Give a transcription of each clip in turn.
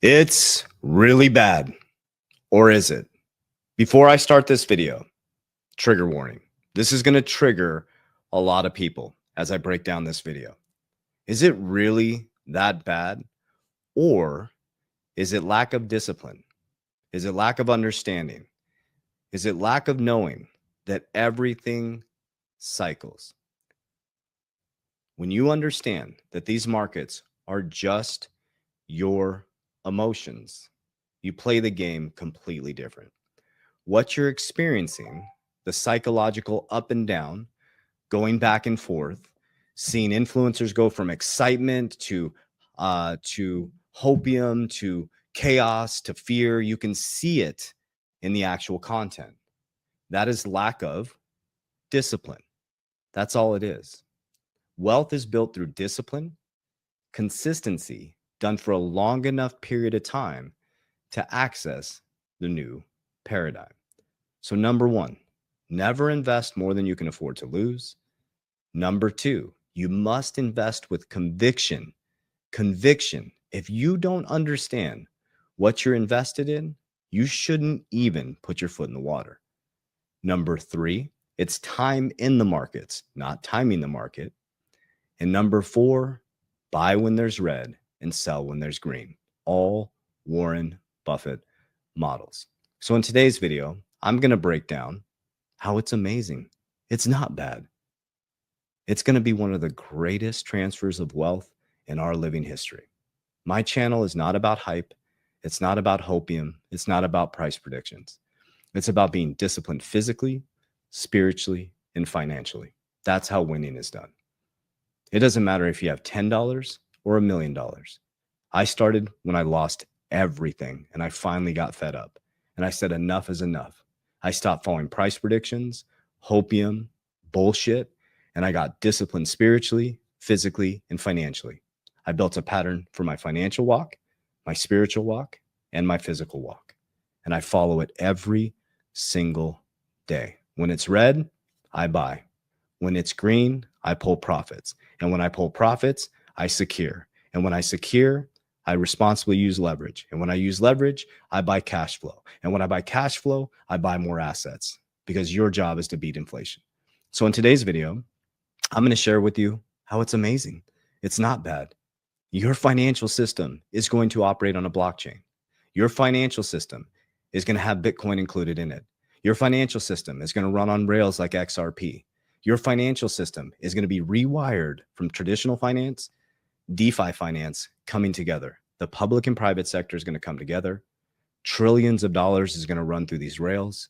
It's really bad, or is it? Before I start this video, trigger warning. This is going to trigger a lot of people as I break down this video. Is it really that bad? Or is it lack of discipline? Is it lack of understanding? Is it lack of knowing that everything cycles? When you understand that these markets are just your emotions, you play the game completely different. What you're experiencing, the psychological up and down, going back and forth, seeing influencers go from excitement to hopium to chaos to fear, you can see it in the actual content. That is lack of discipline. That's all it is. Wealth is built through discipline, consistency, done for a long enough period of time to access the new paradigm. So number one, never invest more than you can afford to lose. Number two, you must invest with conviction. Conviction. If you don't understand what you're invested in, you shouldn't even put your foot in the water. Number three, it's time in the markets, not timing the market. And number four, buy when there's red and sell when there's green. All Warren Buffett models. So in today's video, I'm going to break down how it's amazing. It's not bad. It's going to be one of the greatest transfers of wealth in our living history. My channel is not about hype. It's not about hopium. It's not about price predictions. It's about being disciplined physically, spiritually, and financially. That's how winning is done. It doesn't matter if you have $10 or $1 million. I started when I lost everything and I finally got fed up. And I said, enough is enough. I stopped following price predictions, hopium, bullshit, and I got disciplined spiritually, physically, and financially. I built a pattern for my financial walk, my spiritual walk, and my physical walk. And I follow it every single day. When it's red, I buy. When it's green, I pull profits. And when I pull profits, I secure. And when I secure, I responsibly use leverage. And when I use leverage, I buy cash flow. And when I buy cash flow, I buy more assets because your job is to beat inflation. So in today's video, I'm going to share with you how it's amazing. It's not bad. Your financial system is going to operate on a blockchain. Your financial system is going to have Bitcoin included in it. Your financial system is going to run on rails like XRP. Your financial system is going to be rewired from traditional finance, DeFi finance coming together. The public and private sector is going to come together. Trillions of dollars is going to run through these rails.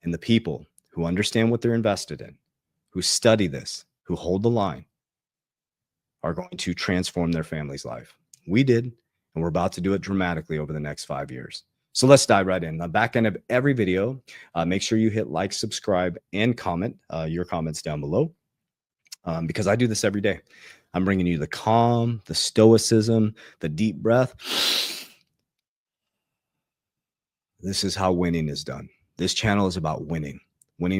And the people who understand what they're invested in, who study this, who hold the line, are going to transform their family's life. We did, and we're about to do it dramatically over the next 5 years. So let's dive right in. The back end of every video, make sure you hit like, subscribe, and comment your comments down below because I do this every day. I'm bringing you the calm, the stoicism, the deep breath. This is how winning is done. This channel is about winning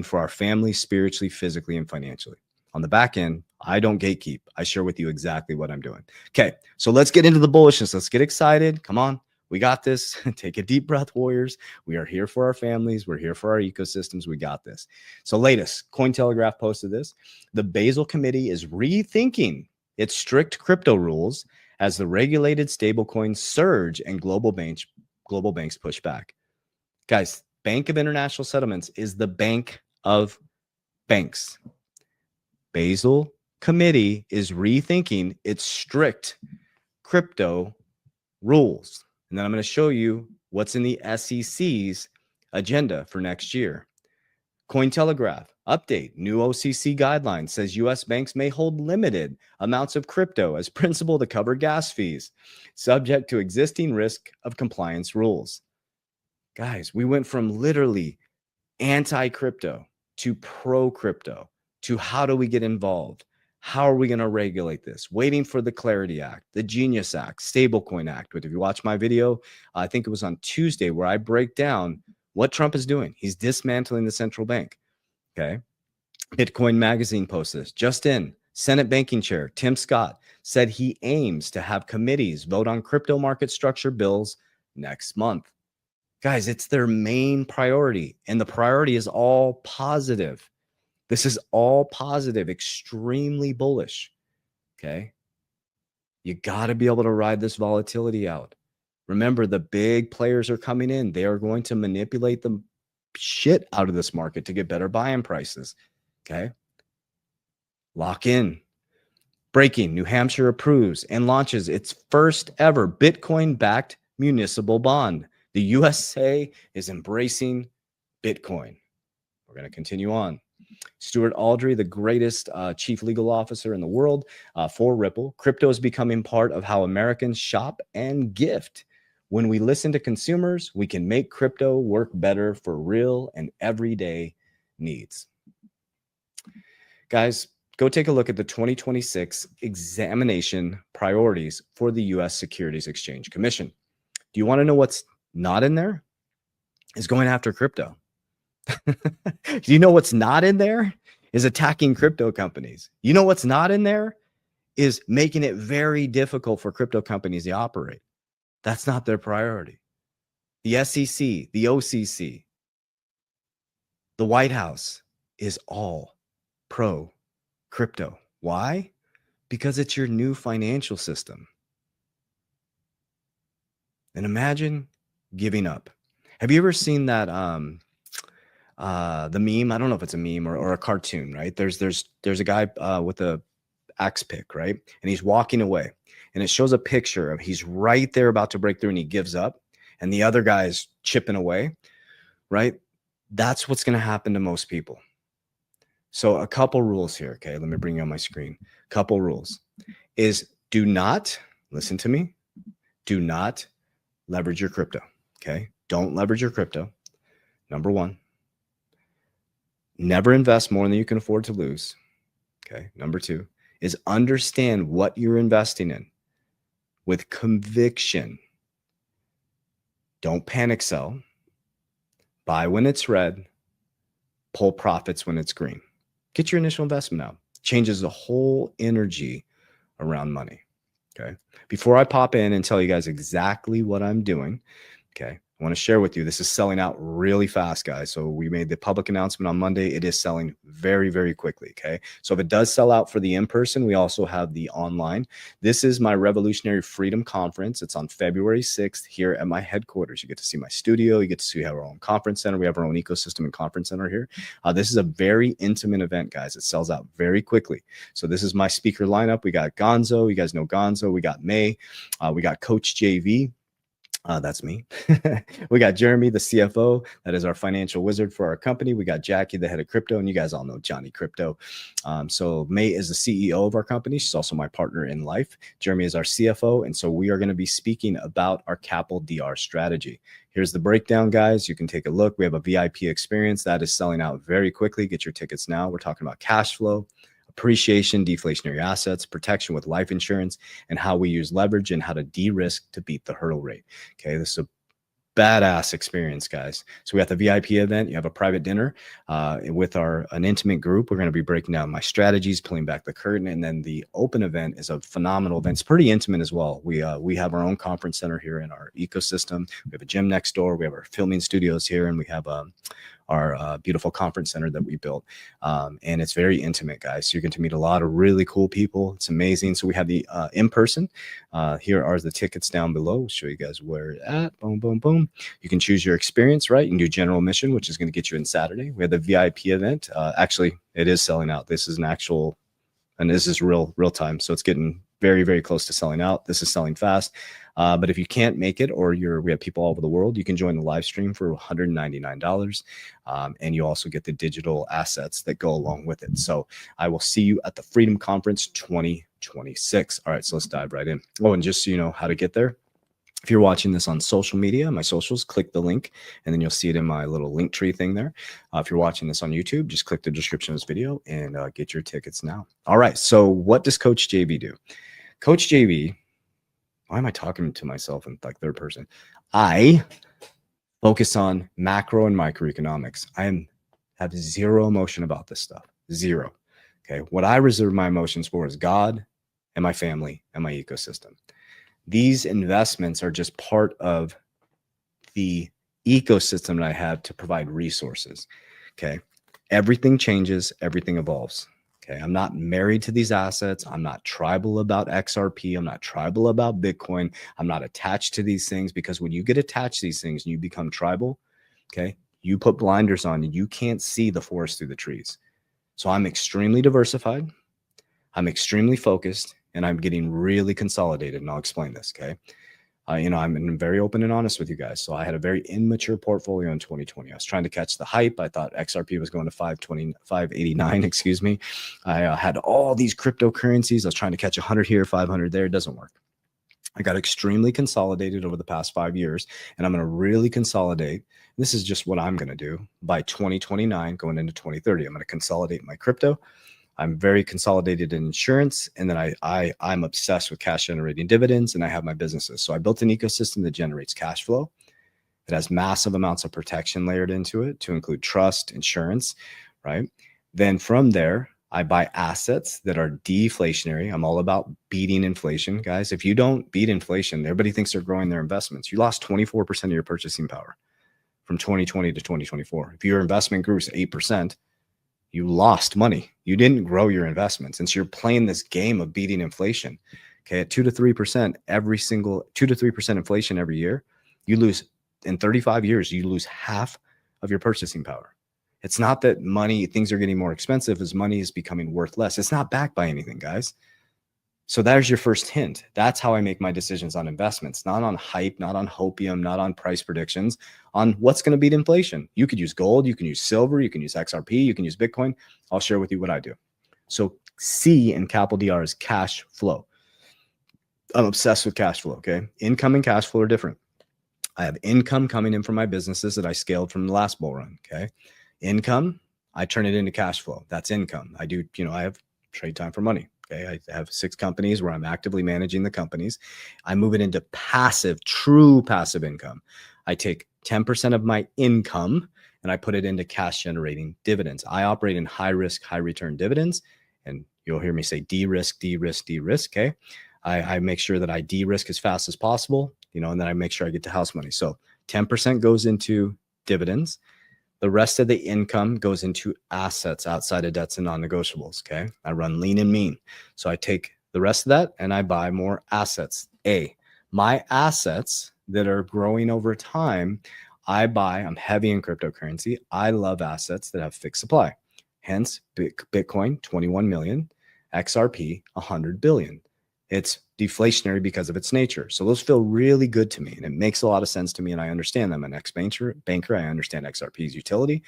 for our family, spiritually, physically, and financially. On the back end, I don't gatekeep. I share with you exactly what I'm doing. Okay, so let's get into the bullishness. Let's get excited. Come on. We got this. Take a deep breath, warriors. We are here for our families. We're here for our ecosystems. We got this. So latest, Cointelegraph posted this. The Basel Committee is rethinking its strict crypto rules as the regulated stablecoins surge and global banks push back. Guys, Bank of International Settlements is the bank of banks. Basel Committee is rethinking its strict crypto rules. And then I'm going to show you what's in the SEC's agenda for next year. Cointelegraph update. New OCC guidelines says U.S. banks may hold limited amounts of crypto as principal to cover gas fees, subject to existing risk of compliance rules. Guys, we went from literally anti-crypto to pro-crypto to how do we get involved? How are we going to regulate this? Waiting for the Clarity Act, the Genius Act, Stablecoin Act. But if you watch my video, I think it was on Tuesday where I break down what Trump is doing. He's dismantling the central bank. Okay. Bitcoin Magazine posts this. Just in, Senate Banking Chair Tim Scott said he aims to have committees vote on crypto market structure bills next month. Guys, it's their main priority, and the priority is all positive. This is all positive, extremely bullish. Okay. You got to be able to ride this volatility out. Remember, the big players are coming in. They are going to manipulate the shit out of this market to get better buy-in prices. Okay. Lock in. Breaking: New Hampshire approves and launches its first ever Bitcoin-backed municipal bond. The USA is embracing Bitcoin. We're going to continue on. Stuart Aldrey, the greatest chief legal officer in the world for Ripple. Crypto is becoming part of how Americans shop and gift. When we listen to consumers, we can make crypto work better for real and everyday needs. Guys, go take a look at the 2026 examination priorities for the U.S. Securities Exchange Commission. Do you want to know what's not in there? Is going after crypto. Do you know what's not in there? Is attacking crypto companies. You know what's not in there? Is making it very difficult for crypto companies to operate. That's not their priority. The SEC, the OCC, the White House is all pro crypto. Why? Because it's your new financial system. And imagine giving up. Have you ever seen that the meme? I don't know if it's a meme or a cartoon, right? There's a guy with a axe pick, right? And he's walking away, and it shows a picture of he's right there about to break through, and he gives up, and the other guy is chipping away, right? That's what's going to happen to most people. So a couple rules here. Okay, let me bring you on my screen. Couple rules is: do not, listen to me, do not leverage your crypto. Okay, don't leverage your crypto. Number one. Never invest more than you can afford to lose. Okay. Number two is understand what you're investing in with conviction. Don't panic sell. Buy when it's red. Pull profits when it's green. Get your initial investment out. Changes the whole energy around money. Okay. Before I pop in and tell you guys exactly what I'm doing, okay, I want to share with you, this is selling out really fast, guys. So we made the public announcement on Monday. It is selling very, very quickly. Okay. So if it does sell out for the in-person, we also have the online. This is my Revolutionary Freedom Conference. It's on February 6th here at my headquarters. You get to see my studio. You get to see our own conference center. We have our own ecosystem and conference center here. This is a very intimate event, guys. It sells out very quickly. So this is my speaker lineup. We got Gonzo. You guys know Gonzo. We got May. We got Coach JV. That's me. We got Jeremy, the CFO. That is our financial wizard for our company. We got Jackie, the head of crypto, and you guys all know Johnny Crypto. So May is the CEO of our company. She's also my partner in life. Jeremy is our CFO. And so we are going to be speaking about our Capel DR strategy. Here's the breakdown, guys. You can take a look. We have a VIP experience that is selling out very quickly. Get your tickets now. We're talking about cash flow, appreciation, deflationary assets, protection with life insurance, and how we use leverage and how to de-risk to beat the hurdle rate. Okay, this is a badass experience, guys. So we got the VIP event. You have a private dinner with an intimate group. We're going to be breaking down my strategies, pulling back the curtain, and then the open event is a phenomenal event. It's pretty intimate as well. We have our own conference center here in our ecosystem. We have a gym next door. We have our filming studios here, and we have our beautiful conference center that we built. And it's very intimate, guys. So you're going to meet a lot of really cool people. It's amazing. So we have the in-person. Here are the tickets down below. We'll show you guys where it's at. Boom, boom, boom. You can choose your experience, right? You can do general admission, which is going to get you in Saturday. We have the VIP event. Actually, it is selling out. This is an actual, and this is real time. So it's getting very, very close to selling out. This is selling fast. But if you can't make it, or we have people all over the world, you can join the live stream for $199. And you also get the digital assets that go along with it. So I will see you at the Freedom Conference 2026. All right, so let's dive right in. Oh, and just so you know how to get there, if you're watching this on social media, my socials, click the link, and then you'll see it in my little link tree thing there. If you're watching this on YouTube, just click the description of this video and get your tickets now. All right, so what does Coach JV do? Coach JV, why am I talking to myself in like third person? I focus on macro and microeconomics. I have zero emotion about this stuff. Zero. Okay. What I reserve my emotions for is God and my family and my ecosystem. These investments are just part of the ecosystem that I have to provide resources. Okay. Everything changes, everything evolves. Okay. I'm not married to these assets. I'm not tribal about XRP. I'm not tribal about Bitcoin. I'm not attached to these things, because when you get attached to these things and you become tribal, okay, you put blinders on and you can't see the forest through the trees. So I'm extremely diversified. I'm extremely focused, and I'm getting really consolidated. And I'll explain this. Okay. I'm very open and honest with you guys. So I had a very immature portfolio in 2020. I was trying to catch the hype. I thought XRP was going to 589, excuse me. I had all these cryptocurrencies. I was trying to catch 100 here, 500 there. It doesn't work. I got extremely consolidated over the past 5 years, and I'm going to really consolidate. This is just what I'm going to do by 2029, going into 2030. I'm going to consolidate my crypto. I'm very consolidated in insurance, and then I'm obsessed with cash generating dividends, and I have my businesses. So I built an ecosystem that generates cash flow. It has massive amounts of protection layered into it to include trust, insurance, right? Then from there, I buy assets that are deflationary. I'm all about beating inflation, guys. If you don't beat inflation, everybody thinks they're growing their investments. You lost 24% of your purchasing power from 2020 to 2024. If your investment grew 8%, you lost money. You didn't grow your investment, since you're playing this game of beating inflation. Okay. At 2 to 3%, every single 2 to 3% inflation every year, you lose in 35 years, you lose half of your purchasing power. It's not that things are getting more expensive as money is becoming worth less. It's not backed by anything, guys. So there's your first hint. That's how I make my decisions on investments, not on hype, not on hopium, not on price predictions, on what's going to beat inflation. You could use gold, you can use silver, you can use XRP, you can use Bitcoin. I'll share with you what I do. So C in capital DR is cash flow. I'm obsessed with cash flow. Okay. Income and cash flow are different. I have income coming in from my businesses that I scaled from the last bull run. Okay. Income, I turn it into cash flow. That's income. I have trade time for money. Okay. I have 6 companies where I'm actively managing the companies. I move it into passive, true passive income. I take 10% of my income and I put it into cash generating dividends. I operate in high risk, high return dividends. And you'll hear me say de-risk, de-risk, de-risk. Okay. I make sure that I de-risk as fast as possible, and then I make sure I get to house money. So 10% goes into dividends. The rest of the income goes into assets outside of debts and non-negotiables. Okay. I run lean and mean. So I take the rest of that and I buy more assets. My assets that are growing over time, I'm heavy in cryptocurrency. I love assets that have fixed supply. Hence Bitcoin, 21 million, XRP, 100 billion. It's deflationary because of its nature. So those feel really good to me, and it makes a lot of sense to me, and I understand them. I'm an ex-banker. I understand XRP's utility,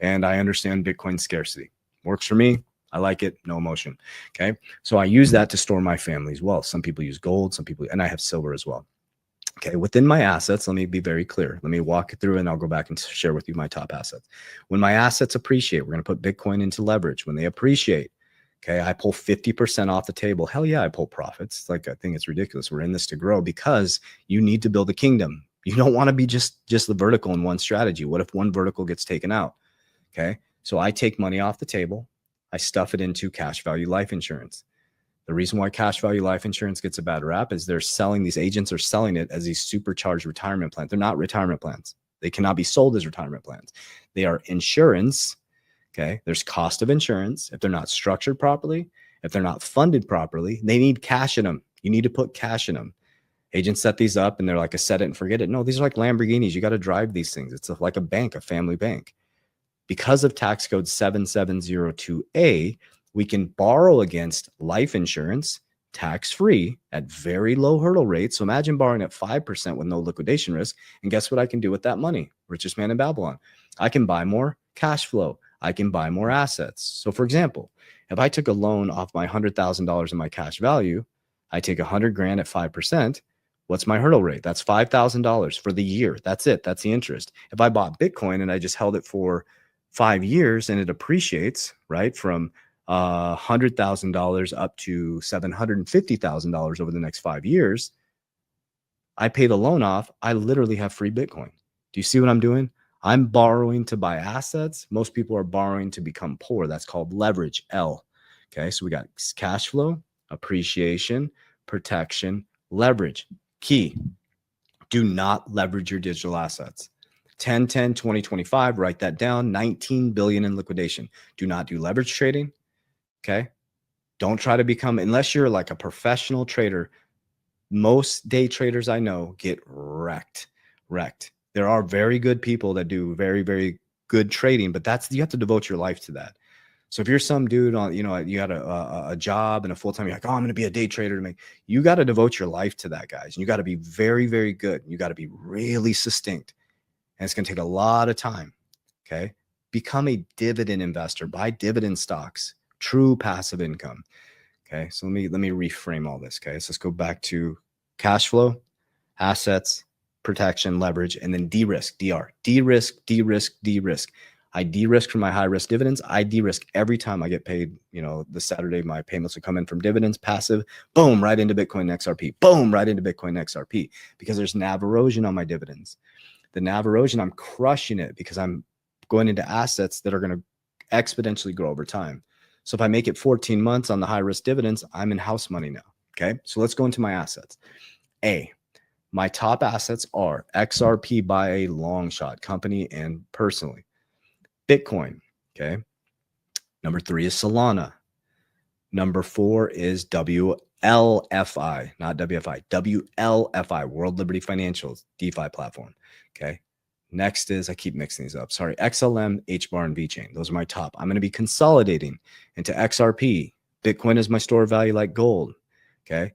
and I understand Bitcoin's scarcity. Works for me. I like it. No emotion. Okay. So I use that to store my family's wealth. Some people use gold, and I have silver as well. Okay. Within my assets, let me be very clear. Let me walk it through and I'll go back and share with you my top assets. When my assets appreciate, we're going to put Bitcoin into leverage. When they appreciate, okay, I pull 50% off the table. Hell yeah, I pull profits. I think it's ridiculous. We're in this to grow, because you need to build a kingdom. You don't want to be just the vertical in one strategy. What if one vertical gets taken out? Okay. So I take money off the table. I stuff it into cash value life insurance. The reason why cash value life insurance gets a bad rap is these agents are selling it as these supercharged retirement plans. They're not retirement plans. They cannot be sold as retirement plans. They are insurance. Okay. There's cost of insurance. If they're not structured properly, if they're not funded properly, they need cash in them. You need to put cash in them. Agents set these up and they're like a set it and forget it. No, these are like Lamborghinis. You got to drive these things. It's like a bank, a family bank. Because of tax code 7702A, we can borrow against life insurance tax-free at very low hurdle rates. So imagine borrowing at 5% with no liquidation risk. And guess what I can do with that money? Richest man in Babylon. I can buy more cash flow. I can buy more assets. So for example, if I took a loan off my $100,000 in my cash value, I take 100 grand at 5%. What's my hurdle rate? That's $5,000 for the year. That's it. That's the interest. If I bought Bitcoin and I just held it for 5 years and it appreciates, right, from $100,000 up to $750,000 over the next 5 years, I pay the loan off. I literally have free Bitcoin. Do you see what I'm doing? I'm borrowing to buy assets. Most people are borrowing to become poor. That's called leverage, L. Okay, so we got cash flow, appreciation, protection, leverage. Key, do not leverage your digital assets. 10-10-2025, write that down, 19 billion in liquidation. Do not do leverage trading. Okay, don't try to become, unless you're like a professional trader. Most day traders I know get wrecked. There are very good people that do very, very good trading, but you have to devote your life to that. So if you're some dude on, you got a job and a full-time, you're like, oh, I'm going to be a day trader you got to devote your life to that, guys. And you got to be very, very good. You got to be really succinct. And it's going to take a lot of time. Okay. Become a dividend investor, buy dividend stocks, true passive income. Okay. So let me reframe all this. Okay. So let's go back to cash flow, assets, protection, leverage, and then de-risk, DR. De-risk. I de-risk from my high risk dividends. I de-risk every time I get paid. The Saturday, my payments will come in from dividends, passive, boom, right into Bitcoin XRP, boom, right into Bitcoin XRP, because there's NAV erosion on my dividends. The NAV erosion, I'm crushing it because I'm going into assets that are going to exponentially grow over time. So if I make it 14 months on the high risk dividends, I'm in house money now. Okay. So let's go into my assets. My top assets are XRP by a long shot, company and personally. Bitcoin. Okay. Number 3 is Solana. Number 4 is WLFI, not WFI, WLFI, World Liberty Financial's DeFi platform. Okay. Next is, I keep mixing these up. Sorry, XLM, HBAR, and VeChain. Those are my top. I'm going to be consolidating into XRP. Bitcoin is my store of value like gold. Okay.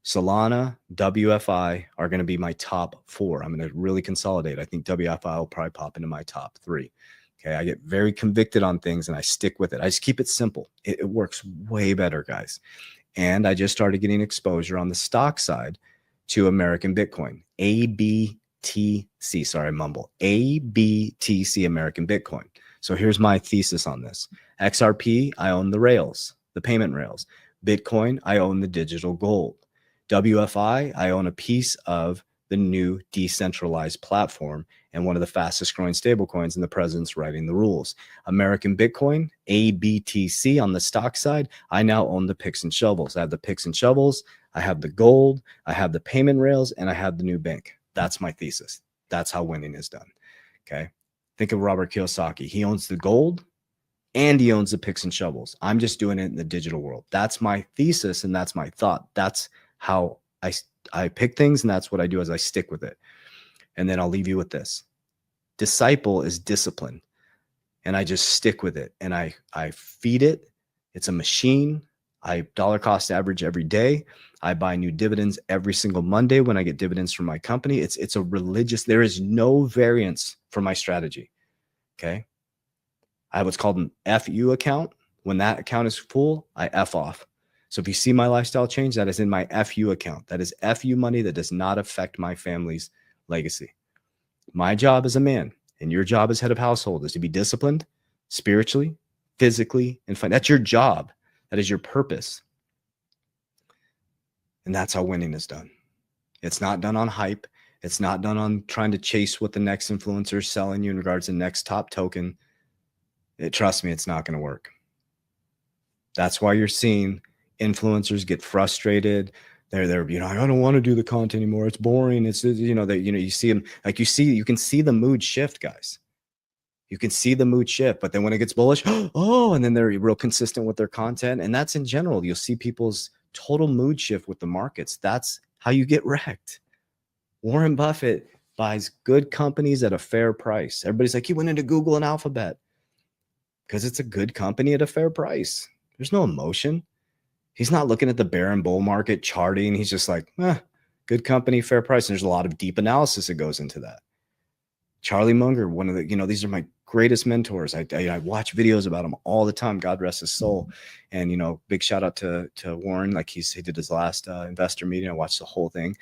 Solana, WFI are going to be my top 4. I'm going to really consolidate. I think WFI will probably pop into my top 3. Okay. I get very convicted on things and I stick with it. I just keep it simple. It works way better, guys. And I just started getting exposure on the stock side to American Bitcoin, ABTC. Sorry, I mumble. ABTC, American Bitcoin. So here's my thesis on this. XRP, I own the rails, the payment rails. Bitcoin, I own the digital gold. WFI, I own a piece of the new decentralized platform and one of the fastest growing stablecoins, and the president's writing the rules. American Bitcoin, ABTC on the stock side, I now own the picks and shovels. I have the picks and shovels, I have the gold, I have the payment rails, and I have the new bank. That's my thesis. That's how winning is done. Okay. Think of Robert Kiyosaki. He owns the gold and he owns the picks and shovels. I'm just doing it in the digital world. That's my thesis and that's my thought. That's how I pick things, and that's what I do as I stick with it. And then I'll leave you with this. Disciple is discipline. And I just stick with it and I feed it. It's a machine. I dollar cost average every day. I buy new dividends every single Monday when I get dividends from my company. It's a religious, there is no variance for my strategy. Okay. I have what's called an FU account. When that account is full, I F off. So if you see my lifestyle change, that is in my FU account. That is FU money that does not affect my family's legacy. My job as a man and your job as head of household is to be disciplined spiritually, physically, and financially. That's your job. That is your purpose. And that's how winning is done. It's not done on hype. It's not done on trying to chase what the next influencer is selling you in regards to the next top token. Trust me, it's not going to work. That's why you're seeing influencers get frustrated. They're I don't want to do the content anymore. It's boring. It's you see them, like you can see the mood shift, guys. You can see the mood shift, but then when it gets bullish, and then they're real consistent with their content. And that's in general. You'll see people's total mood shift with the markets. That's how you get wrecked. Warren Buffett buys good companies at a fair price. Everybody's like, he went into Google and Alphabet because it's a good company at a fair price. There's no emotion. He's not looking at the bear and bull market charting. He's just like, good company, fair price. And there's a lot of deep analysis that goes into that. Charlie Munger, one of the, these are my greatest mentors. I watch videos about him all the time. God rest his soul. And, big shout out to Warren. Like he did his last investor meeting. I watched the whole thing.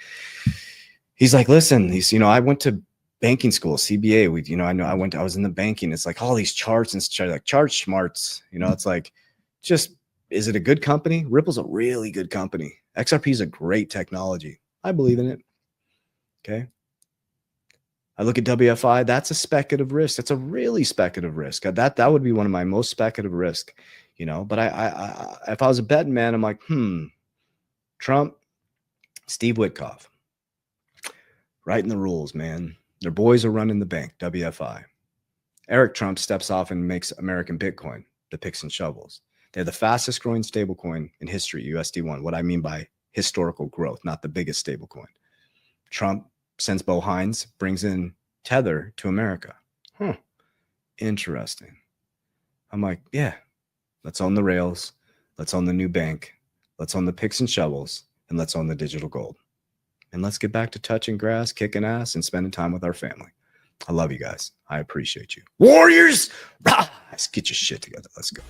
He's like, listen, I went to banking school, CBA. I was in the banking. It's like all these charts and like chart smarts, it's like, just, is it a good company? Ripple's a really good company. XRP is a great technology. I believe in it. Okay. I look at WFI. That's a speculative risk. That's a really speculative risk. That would be one of my most speculative risk. you know. But if I was a betting man, I'm like, Trump, Steve Witkoff, writing the rules, man. Their boys are running the bank, WFI. Eric Trump steps off and makes American Bitcoin, the picks and shovels. They're the fastest growing stablecoin in history, USD1. What I mean by historical growth, not the biggest stablecoin. Trump sends Bo Hines, brings in Tether to America. Interesting. I'm like, yeah, let's own the rails. Let's own the new bank. Let's own the picks and shovels. And let's own the digital gold. And let's get back to touching grass, kicking ass, and spending time with our family. I love you guys. I appreciate you. Warriors, rise! Get your shit together. Let's go.